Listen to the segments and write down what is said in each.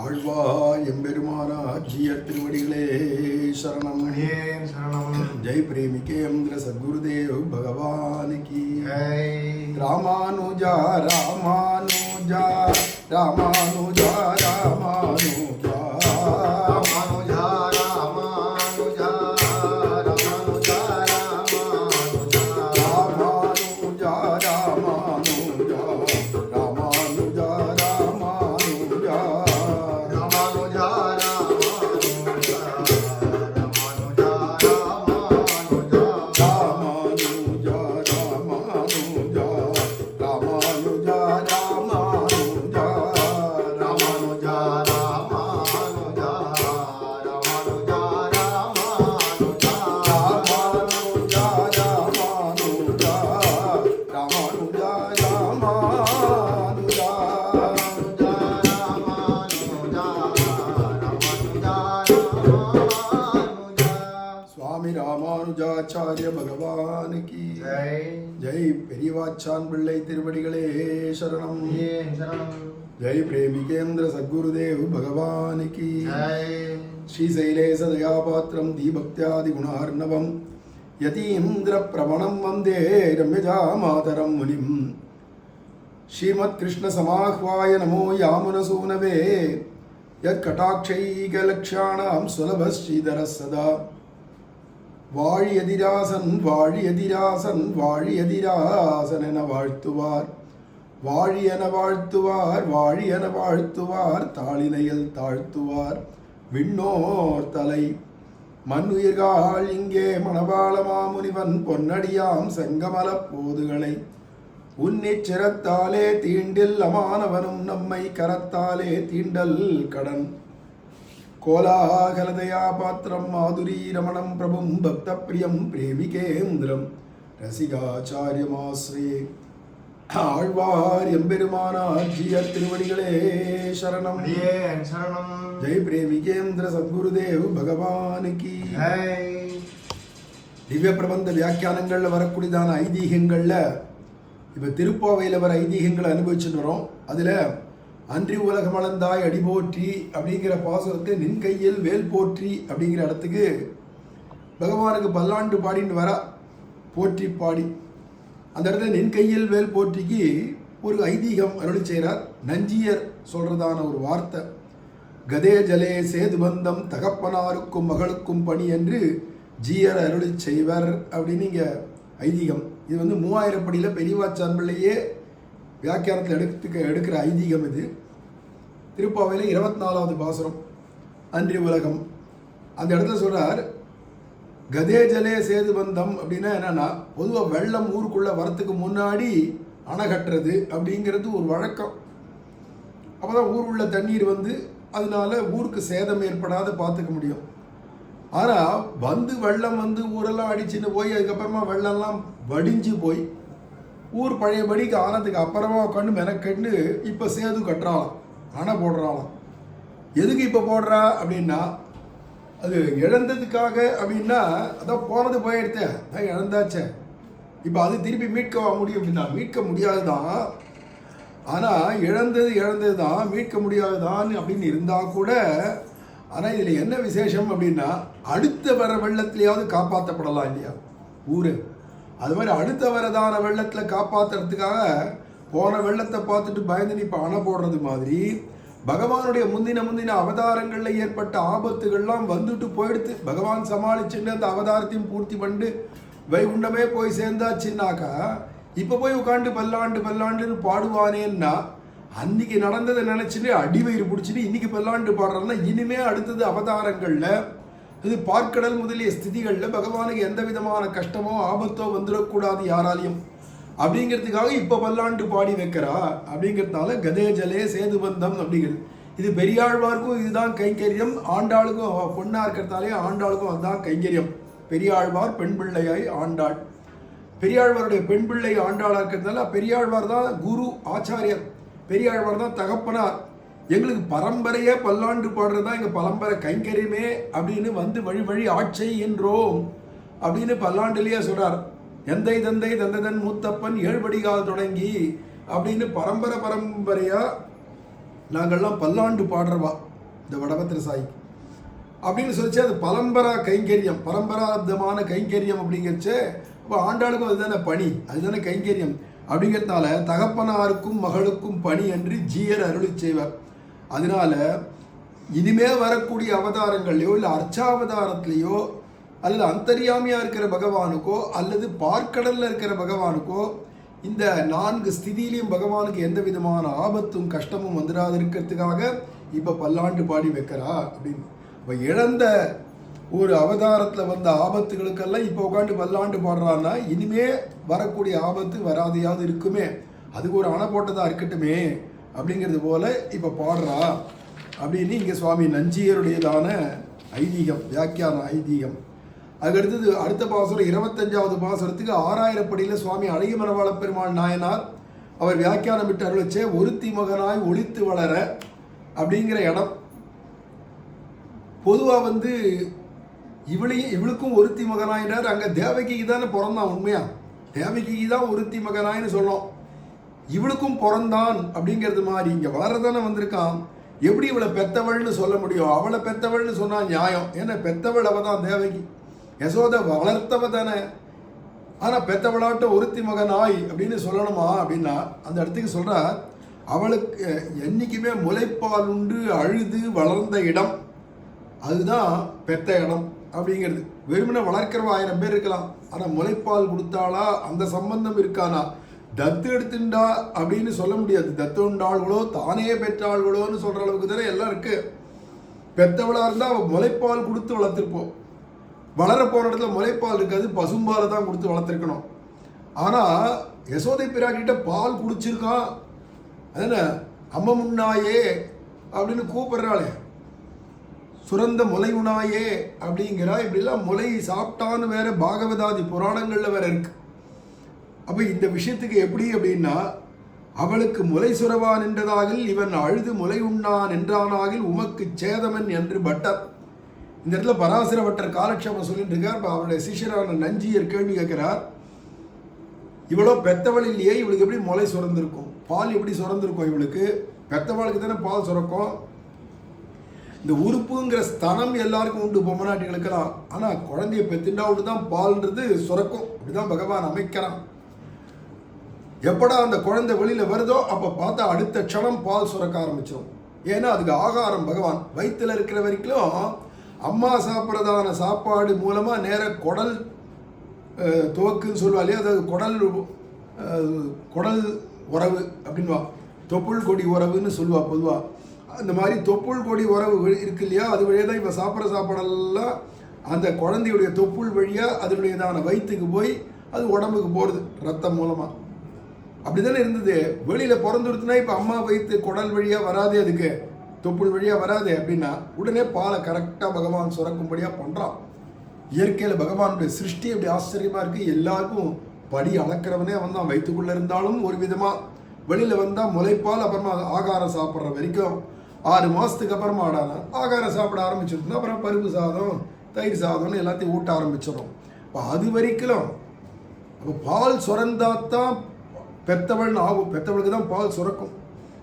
ஆழ்வார் எம்பெருமானார் ஜீயர் திருவடிகளே சரணம். சரணம். ஜெய் பிரேமிகேந்திர சத்குருதேவ் பகவான் கி ஜெய். ராமானுஜா ராமானுஜா ராமானுஜா ராமானுஜா ராமானுஜா ராமானுஜா ராமானுஜா ராமானுஜா ராமானுஜா ராமானுஜா ராமானுஜா ராமானுஜா ராமானுஜா ராமானுஜா ராமானுஜா ராமானுஜா ராமானுஜா சுவாமி ராமானுஜாச்சாரிய பகவான் கி ஜெய். பெரியவாச்சான் பிள்ளை திருவடிகளே சரணம். ஜெய் பிரேமிகேந்திர சத்குருதேவ் பகவான் கி ஸ்ரீசைலேச தயாபாத்திரம் தீபக்தியாதி குணார்ணவம் யதீந்திர பிரமணம் வந்தே ரம்யஜா மாதரம் முனிம் ஸ்ரீமத் கிருஷ்ண சமாஹ்வாய நமோ யாமுனசூனவே யத் கடாட்சைகலக்ஷாணாம் சுலப ஸ்ரீதர சதா வாழி எதிராசன் வாழி எதிராசன் வாழி எதிராசன் என வாழ்த்துவார் வாழி என வாழ்த்துவார் வாழி என வாழ்த்துவார் தாளினையில் தாழ்த்துவார் விண்ணோர் தலை மண்ணுயிர்கள் இங்கே மணவாள மாமுனிவன் பொன்னடியாம் செங்கமல போதுகளை உன்னிச் சிரத்தாலே தீண்டில் அமானவனும் நம்மை கரத்தாலே தீண்டல் கடன் கோலாகலதயா பாத்திரம் மாதுரி ரமணம் பிரபும் பக்த பிரியம் பிரேமிகேந்திரம் ரசிகாச்சாரியமாஸ்ரே ஆழ்வார் எம்பெருமானார் ஜீயர் திருவடிகளே சரணம். சரணம். ஜெய் பிரேமிகேந்திர சத்குருதேவ் பகவான் கி திவ்ய பிரபந்த வியாக்கியானங்கள்ல வரக்கூடியதான ஐதீகங்கள்ல இப்ப திருப்பாவையில் வர ஐதீகங்களை அனுபவிச்சுட்டு வரோம். அதுல அன்றி உலகம் அளந்தாய் அடிபோற்றி அப்படிங்கிற பாசுரத்தை நின் கையில் வேல் போற்றி அப்படிங்கிற இடத்துக்கு பகவானுக்கு பல்லாண்டு பாடின்னு வர போற்றி பாடி அந்த இடத்துல நின் கையில் வேல் போற்றிக்கு ஒரு ஐதீகம் அருளி செய்கிறார். நஞ்சியர் சொல்றதான ஒரு வார்த்தை, கதே ஜலே சேது பந்தம் தகப்பனாருக்கும் மகளுக்கும் பணி என்று ஜீயர் அருளி செய்வர் அப்படின்னு இங்க ஐதீகம். இது 3000 படியில் பெரியவாச்சான் பிள்ளையே வியாக்கியானத்தில் எடுக்கிற ஐதீகம். இது திருப்பாவையில் 24வது பாசுரம் அன்றி உலகம். அந்த இடத்துல சொல்றார் கதே ஜலே சேது பந்தம் அப்படின்னா என்னன்னா, பொதுவாக வெள்ளம் ஊருக்குள்ள வரத்துக்கு முன்னாடி அணை கட்டுறது அப்படிங்கிறது ஒரு வழக்கம். அப்போதான் ஊர் உள்ள தண்ணீர் அதனால ஊருக்கு சேதம் ஏற்படாத பார்த்துக்க முடியும். ஆனால் வெள்ளம் ஊரெல்லாம் அடிச்சுன்னு போய் அதுக்கப்புறமா வெள்ளம்லாம் வடிஞ்சு போய் ஊர் பழையபடிக்கு ஆனதுக்கு அப்புறமா உட்காந்து மெனக்கண்டு இப்போ சேது கட்டுறாளாம், அணை போடுறாளாம். எதுக்கு இப்போ போடுறா அப்படின்னா, அது இழந்ததுக்காக அப்படின்னா, அதான் போனது போயிடுத்தே, அதான் இழந்தாச்சே, இப்போ அது திருப்பி மீட்க முடியும் அப்படின்னா மீட்க முடியாதுதான். ஆனால் இழந்தது தான், மீட்க முடியாதுதான் அப்படின்னு இருந்தால் கூட, ஆனால் இதில் என்ன விசேஷம் அப்படின்னா, அடுத்த வர வெள்ளத்திலேயாவது காப்பாற்றப்படலாம் இல்லையா ஊர். அது மாதிரி அடுத்த வரதான வெள்ளத்தில் காப்பாற்றுறதுக்காக போன வெள்ளத்தை பார்த்துட்டு பயந்து இப்போ அணை போடுறது மாதிரி பகவானுடைய முந்தின அவதாரங்களில் ஏற்பட்ட ஆபத்துகள்லாம் வந்துட்டு போயிடுத்து. பகவான் சமாளிச்சுட்டு அந்த அவதாரத்தையும் பூர்த்தி பண்ணிட்டு வைகுண்டமே போய் சேர்ந்தாச்சுன்னாக்கா இப்போ போய் உட்காந்து பல்லாண்டுன்னு பாடுவானேன்னா, அன்னைக்கு நடந்ததை நினச்சிட்டு அடிவயிறு பிடிச்சிட்டு இன்னைக்கு பல்லாண்டு பாடுறோம்னா, இனிமே அடுத்தது அவதாரங்களில் இது பார்க்கடல் முதலிய ஸ்திதிகளில் பகவானுக்கு எந்த விதமான கஷ்டமோ ஆபத்தோ வந்துடக்கூடாது யாராலையும் அப்படிங்கிறதுக்காக இப்போ பல்லாண்டு பாடி வைக்கிறா. அப்படிங்கிறதுனால கதே ஜலே சேது பந்தம் அப்படிங்கிறது. இது பெரியாழ்வாருக்கும் இதுதான் கைங்கரியம், ஆண்டாளுக்கும் பொண்ணா இருக்கிறதாலே ஆண்டாளுக்கும் அதுதான் கைங்கரியம். பெரியாழ்வார் பெண் பிள்ளையாய் ஆண்டாள். பெரியாழ்வாருடைய பெண் பிள்ளை ஆண்டாளாக இருக்கிறதுனால பெரியாழ்வார் தான் குரு ஆச்சாரியர், பெரியாழ்வார் தான் தகப்பனார். எங்களுக்கு பரம்பரையே பல்லாண்டு பாடுறதுதான் எங்கள் பரம்பரை கைங்கரியமே அப்படின்னு வழி வழி ஆட்சை என்றோம் அப்படின்னு பல்லாண்டுலேயே சொல்கிறார். எந்தை தந்தை தந்ததன் மூத்தப்பன் ஏழ்படிகால் தொடங்கி அப்படின்னு பரம்பரையாக நாங்கள்லாம் பல்லாண்டு பாடுறவா. இந்த வடபத்திர சாய் அப்படின்னு சொல்லிச்சு. அது பரம்பரா கைங்கரியம், பரம்பராப்தமான கைங்கரியம் அப்படிங்கிறச்சு. இப்போ ஆண்டாளுக்கும் அதுதானே பணி, அதுதானே கைங்கரியம். அப்படிங்கிறதுனால தகப்பனாருக்கும் மகளுக்கும் பணி என்று ஜீயர் அருளி செய்வார். அதனால இனிமே வரக்கூடிய அவதாரங்கள்லையோ இல்லை அர்ச்சாவதாரத்திலேயோ அல்லது அந்தரியாமியா இருக்கிற பகவானுக்கோ அல்லது பார்க்கடல்ல இருக்கிற பகவானுக்கோ இந்த 4 ஸ்திதியிலையும் பகவானுக்கு எந்த விதமான ஆபத்தும் கஷ்டமும் வந்துடாது இருக்கிறதுக்காக இப்போ பல்லாண்டு பாடி வைக்கிறா அப்படின்னு. இப்போ இழந்த ஒரு அவதாரத்தில் வந்த ஆபத்துகளுக்கெல்லாம் இப்போ உட்காந்து பல்லாண்டு பாடுறான்னா இனிமே வரக்கூடிய ஆபத்து வராதையாவது இருக்குமே, அதுக்கு ஒரு அணை போட்டதாக இருக்கட்டுமே அப்படிங்கிறது போல இப்போ பாடுறா அப்படின்னு இங்கே சுவாமி நஞ்சியருடையதான ஐதீகம், வியாக்கியான ஐதீகம். அதுக்கடுத்தது அடுத்த பாசுரம் 25வது பாசுரத்துக்கு 6000 படியில் சுவாமி அழகிய மணவாள பெருமாள் நாயனார் அவர் வியாக்கியானம் விட்டு அருளச்சே ஒருத்தி மகனாய் ஒளித்து வளர அப்படிங்கிற இடம். பொதுவாக இவளுக்கும் ஒருத்தி மகனாயினார். அங்கே தேவகிக்கு தானே பிறந்தான், உண்மையா தேவகிக்கு தான் ஒருத்தி மகனாயின்னு சொல்லணும். இவளுக்கும் பிறந்தான் அப்படிங்கிறது மாதிரி இங்கே வளரதானே வந்திருக்கான். எப்படி இவளை பெத்தவள்னு சொல்ல முடியும்? அவளை பெத்தவள்னு சொன்னால் நியாயம். ஏன்னா பெத்தவள் அவள் தான் தேவகி, யசோதை வளர்த்தவ தானே. ஆனால் பெத்தவளாட்ட ஒருத்தி மகனாய் அப்படின்னு சொல்லணுமா அப்படின்னா அந்த இடத்துக்கு சொல்கிறார், அவளுக்கு என்றைக்குமே முளைப்பால் உண்டு அழுது வளர்ந்த இடம், அதுதான் பெத்த இடம் அப்படிங்கிறது. வெறுமனை வளர்க்கிறவ 1000 பேர் இருக்கலாம், ஆனால் முளைப்பால் கொடுத்தாளா அந்த சம்பந்தம் இருக்கானா? தத்து எடுத்துண்டா அப்படின்னு சொல்ல முடியாது. தத்து உண்டாள்களோ தானே பெற்றாள்களோன்னு சொல்கிற அளவுக்கு தானே எல்லாம் இருக்கு. பெத்தவளாக இருந்தால் அவள் முளைப்பால் கொடுத்து வளர்த்துருப்போம். வளர போகிற இடத்துல முளைப்பால் இருக்காது, பசும்பாலை தான் கொடுத்து வளர்த்துருக்கணும். ஆனால் யசோதை பிராட்டிகிட்ட பால் குடிச்சிருக்கான், அதன அம்மா முன்னாயே அப்படின்னு கூப்பிடுறாளே, சுரந்த முலை உணாயே அப்படிங்கிறா. இப்படிலாம் முலை சாப்பிட்டான்னு வேற பாகவதாதி புராணங்களில் வேற இருக்கு. அப்போ இந்த விஷயத்துக்கு எப்படி அப்படின்னா, அவளுக்கு முலை சுரவான் என்றதாகில் இவன் அழுது முலை உண்ணான் என்றானாகில் உமக்கு சேதமன் என்று பட்டர். இந்த இடத்துல பராசர பட்டர் காலட்சேபம் சொல்லிட்டு இருக்கார். இப்போ அவருடைய சிஷ்யரான நஞ்சியர் கேள்வி கேட்கிறார், இவ்வளோ பெத்தவள் இல்லையே, இவளுக்கு எப்படி முலை சுரந்திருக்கும், பால் எப்படி சுரந்திருக்கும்? இவளுக்கு பெத்தவளுக்கு தானே பால் சுரக்கும். இந்த உறுப்புங்கிற ஸ்தனம் எல்லாருக்கும் உண்டு, பொம்மநாட்டிகளுக்கெல்லாம். ஆனால் குழந்தைய பெத்துண்டா விட்டு தான் பால்ன்றது சுரக்கும். அப்படிதான் பகவான் அமைக்கிறான். எப்படா அந்த குழந்தை வெளியில வருதோ அப்போ பார்த்தா அடுத்த க்ஷணம் பால் சுரக்க ஆரம்பிச்சிடும். ஏன்னா அதுக்கு ஆகாரம் பகவான். வயிற்றுல இருக்கிற வரைக்கும் அம்மா சாப்பிட்றதான சாப்பாடு மூலமாக நேர குடல் துவக்குன்னு சொல்லுவா இல்லையா, அதாவது குடல் உறவு அப்படின்வா, தொப்புள் கொடி உறவுன்னு சொல்லுவா பொதுவாக. அந்த மாதிரி தொப்புள் கொடி உறவு இருக்கு இல்லையா, அது வழியாக தான் இப்போ சாப்பிட்ற சாப்பாடெல்லாம் அந்த குழந்தையுடைய தொப்புள் வழியாக அதனுடையதான வயிற்றுக்கு போய் அது உடம்புக்கு போகிறது ரத்தம் மூலமாக. அப்படி தானே இருந்தது. வெளியில் பிறந்துடுத்துனா இப்போ அம்மா வயிற்று குடல் வழியாக வராது, அதுக்கு தொப்புள் வழியாக வராது அப்படின்னா உடனே பாலை கரெக்டாக பகவான் சுரக்கும்படியாக பண்ணுறான். இயற்கையில் பகவானுடைய சிருஷ்டி அப்படி ஆச்சரியமாக இருக்குது. எல்லாருக்கும் படி அளக்கிறவனே அவன் தான். வயிற்றுக்குள்ளே இருந்தாலும் ஒரு விதமாக, வெளியில் வந்தால் முளைப்பால், அப்புறமா ஆகாரம் சாப்பிட்ற வரைக்கும் 6 மாதத்துக்கு அப்புறமா ஆகாரம் சாப்பிட ஆரம்பிச்சிருந்தோம். அப்புறம் பருப்பு சாதம் தயிர் சாதம்னு எல்லாத்தையும் ஊட்ட ஆரம்பிச்சிடும். இப்போ அது வரைக்கும் அப்போ பால் சுரந்தாத்தான் பெத்தவள்னு ஆகும். பெத்தவளுக்கு தான் பால் சுரக்கும்.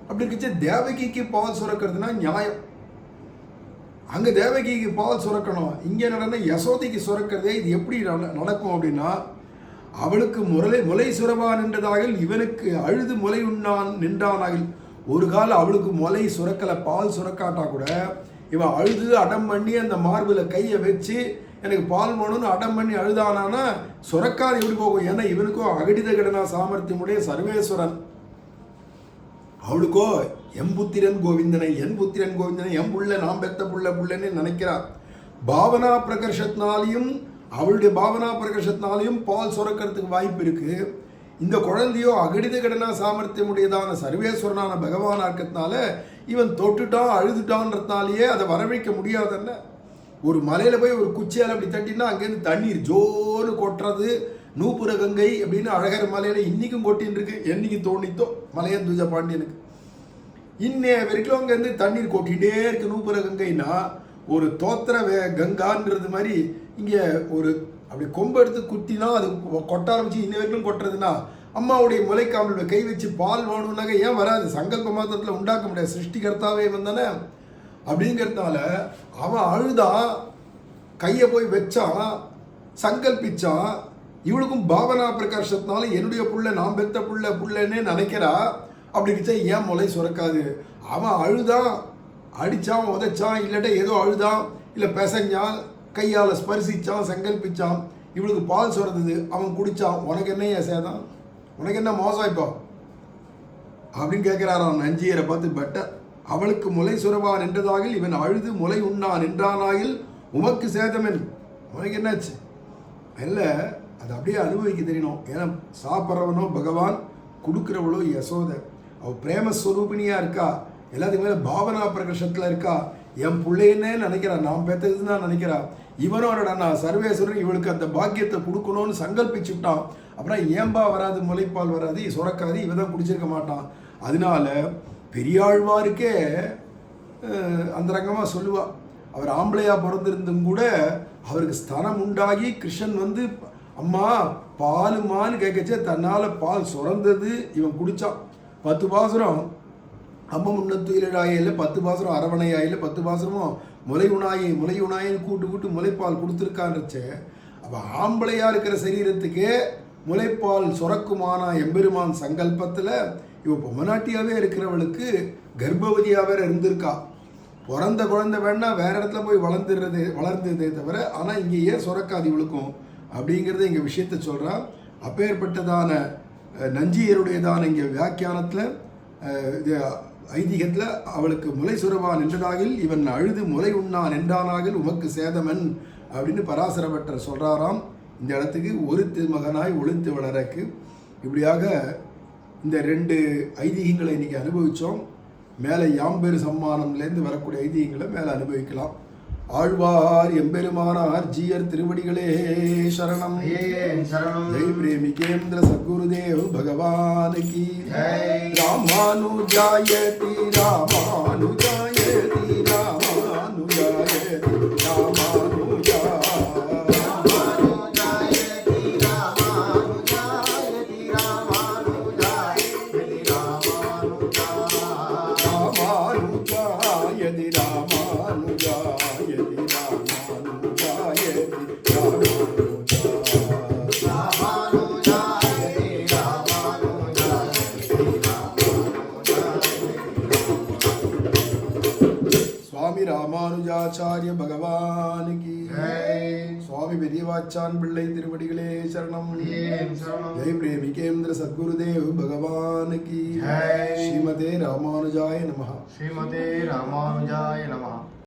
அப்படி இருந்துச்சு தேவகிக்கு பால் சுரக்கிறதுனா நியாயம். அங்கே தேவகிக்கு பால் சுரக்கணும், இங்கே நடந்த யசோதைக்கு சுரக்கிறதே. இது எப்படி நடக்கும் அப்படின்னா, அவளுக்கு முலை சுரவான் நின்றதாகில் இவனுக்கு அழுது முலை உண்ணான் நின்றானாகில். ஒரு காலம் அவளுக்கு முலை சுரக்கலை, பால் சுரக்காட்டா கூட இவன் அழுது அடம் பண்ணி அந்த மார்பில் கையை வச்சு எனக்கு பால் வேணும்னு அடம் பண்ணி அழுதானா சுரக்காது எப்படி போகும்? ஏன்னா இவனுக்கோ அகடித கடனா சாமர்த்தியமுடைய சர்வேஸ்வரன், அவளுக்கோ எம்புத்திரன் கோவிந்தனை, என் புத்திரன் கோவிந்தனை, என் புள்ள நாம் பெத்த புள்ளன்னு நினைக்கிறார். பாவனா பிரகர்ஷத்தினாலையும் அவளுடைய பாவனா பிரகர்ஷத்தினாலையும் பால் சுரக்கிறதுக்கு வாய்ப்பு இருக்கு. இந்த குழந்தையோ அகடித கடனா சாமர்த்தியமுடையதான சர்வேஸ்வரனான பகவானா இருக்கிறதுனால இவன் தொட்டுட்டான் அழுதுட்டான்றதுனாலேயே அதை வரவைக்க முடியாதுன்னு. ஒரு மலையில் போய் ஒரு குச்சியால் அப்படி தட்டினா அங்கேருந்து தண்ணீர் ஜோன்னு கொட்டுறது. நூப்புர கங்கை அப்படின்னு அழகர் மலையில் இன்றைக்கும் கொட்டின்னு இருக்கு. என்னைக்கு தோணித்தோ மலையன் துஜ பாண்டியனுக்கு இன்னே வரைக்கும் அங்கேருந்து தண்ணீர் கொட்டிகிட்டே இருக்கு. நூப்புர கங்கைன்னா ஒரு தோத்திர கங்கான்றது மாதிரி இங்கே ஒரு அப்படி கொம்பு எடுத்து குத்தினா அது கொட்ட ஆரம்பிச்சு இன்ன வரைக்கும் கொட்டுறதுன்னா, அம்மாவுடைய முளைக்காமலோட கை வச்சு பால் வேணும்னாக்க ஏன் வராது? சங்கல்ப மாத்திரத்தில் உண்டாக்க முடியாது, சிருஷ்டிகர்த்தாவே வந்தானே. அப்படிங்கிறதுனால அவன் அழுதான், கையை போய் வச்சான், சங்கல்பிச்சான். இவளுக்கும் பாவனா பிரகாசத்தினால என்னுடைய புள்ள, நான் பெத்த புள்ளன்னே நினைக்கிறா. அப்படி வச்சா ஏன் முளை சுரக்காது? அவன் அழுதான், அடிச்சான், உதைச்சான், இல்லாட்ட ஏதோ அழுதான், இல்லை பிசைஞ்சான், கையால் ஸ்பர்சிச்சான், சங்கல்பிச்சான், இவளுக்கு பால் சுரந்தது, அவன் குடிச்சான். உனக்கு என்ன ஏன் சேதம்? உனக்கு என்ன மோசம் இப்போ அப்படின்னு கேட்கிறாராம் நஞ்சியரை பார்த்து. பெட்டர், அவளுக்கு முளை சுரவான் என்றதாகில் இவன் அழுது முளை உண்ணான் என்றானாயில் உமக்கு சேதமென். உனக்கு என்னாச்சு? இல்லை, அதை அப்படியே அனுபவிக்க தெரியணும். ஏன்னா சாப்பிட்றவனோ பகவான், கொடுக்குறவளோ யசோத. அவள் பிரேமஸ்வரூபிணியாக இருக்கா, எல்லாத்துக்கு மேலே பாவனா பிரகர்ஷத்தில் இருக்கா. என் பிள்ளைன்னே நினைக்கிறான், நான் பெற்றதுன்னு தான் நினைக்கிறா. இவனோட நான் சர்வேஸ்வரன் இவளுக்கு அந்த பாக்கியத்தை கொடுக்கணும்னு சங்கல்பிச்சுட்டான். அப்புறம் ஏம்பா வராது, முளைப்பால் வராது, சுரக்காது, இவன் தான் குடிச்சிருக்க மாட்டான். அதனால பெரியாழ்வாருக்கே அந்த ரங்கமாக சொல்லுவா, அவர் ஆம்பளையா பிறந்திருந்தும் கூட அவருக்கு ஸ்தனம் உண்டாகி கிருஷ்ணன் வந்து அம்மா பாலுமான்னு கேட்கச்சே தன்னால் பால் சுரந்தது, இவன் குடித்தான். 10 பாசுரம் அம்ம முன்னத்துயிலாயில், 10 பாசுரம் அரவணையாயில், 10 பாசுரமும் முலை உணாயின்னு கூட்டு முளைப்பால் கொடுத்துருக்கான்றச்சே. அப்போ ஆம்பளையாக இருக்கிற சரீரத்துக்கே முளைப்பால் சுரக்குமானா எம்பெருமான் சங்கல்பத்தில் இவ பொம்மநாட்டியாகவே இருக்கிறவளுக்கு கர்ப்பவதியாக வேற இருந்திருக்கா. பிறந்த குழந்தை வேணா வேற இடத்துல போய் வளர்ந்ததே தவிர, ஆனால் இங்கே ஏன் சுரக்காது இவளுக்கும் அப்படிங்கிறத இங்கே விஷயத்தை சொல்கிறான். அப்பேற்பட்டதான நஞ்சியருடையதான இங்கே வியாக்கியானத்தில் இது ஐதீகத்தில் அவளுக்கு முளை சுரவான் என்றதாகில் இவன் அழுது முளை உண்ணான் என்றானாகில் உமக்கு சேதமன் அப்படின்னு பராசரப்பட்டர் சொல்கிறாராம். இந்த இடத்துக்கு ஒரு திருமகனாய் ஒளித்து வளரக்கு. இப்படியாக இந்த 2 ஐதீகங்களை இன்றைக்கி அனுபவித்தோம். மேலே யாம்பெரு சம்மானம்லேருந்து வரக்கூடிய ஐதீகங்களை மேலே அனுபவிக்கலாம். ஆழ்வார் எம்பெருமானார் ஜீயர் திருவடிகளே சரணம். ஜெய் பிரேமிகேந்திர சத்குருதேவ் பகவான் கி ராமானுஜாயதி ராமானுஜாயதி ராமானுஜாயதி ராமானுஜா. ராமானுஜாச்சாரிய பகவான் கி சுவாமி பெரியவாச்சான் பிள்ளை திருவடிகளே சரணம். ஜெய் பிரேமிகேந்திர சத்குருதேவ் பகவான் கி. ஸ்ரீமதே ராமானுஜாய நமஹ. ஸ்ரீமதே ராமானுஜாய நமஹ.